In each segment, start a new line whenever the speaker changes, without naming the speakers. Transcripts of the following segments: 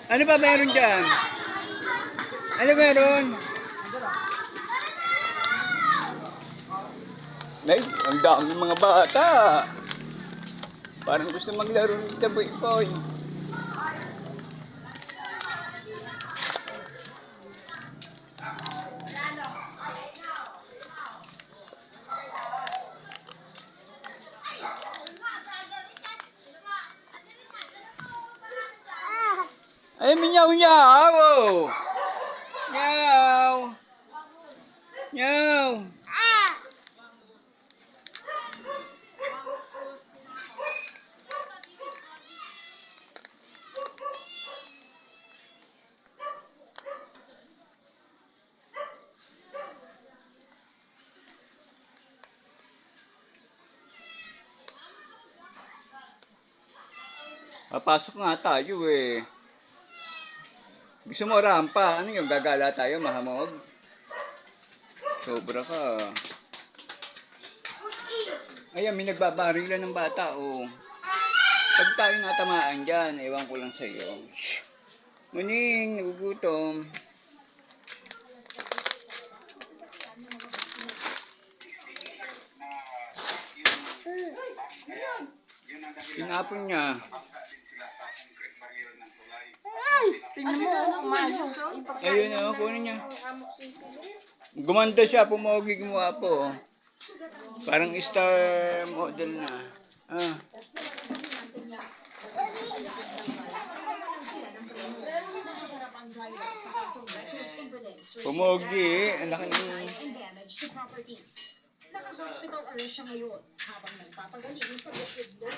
Ano ba meron dyan? Ano meron? Ay, ang dami mga bata. Parang gusto maglaro ng taboy-boy. Ay, minyaw-nyaw! Oh. Nyaw! Nyaw! Papasok nga tayo eh. Gusto mo rampa? Ano yung gagala tayo, mahamog? Sobra ka. Ayan, may nagbabarilan ng bata, oh. Pag tayo natamaan dyan, ewan ko lang sa'yo. Shhh! Muning, nagugutom. Tinapon niya.
Tingnan mo, umayos oh.
Ayun, oh, kunin niya. Gumanda siya, pumogi gumawa po. Parang star model na. Ah. Pumogi, ang laki ng...
Naka-hospital arrest siya ngayon habang nagpapagaling sa bukid doon.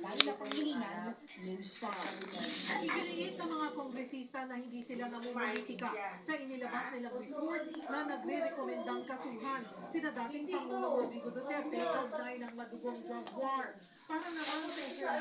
Dahil na panghilingan, News 5.
Iginiit ng mga kongresista na hindi sila namumalitika sa inilabas nilang report na nagre-rekomendang kasuhan sina dating Pangulong Rodrigo Duterte kaugnay ng madugong drug war. Para naman sa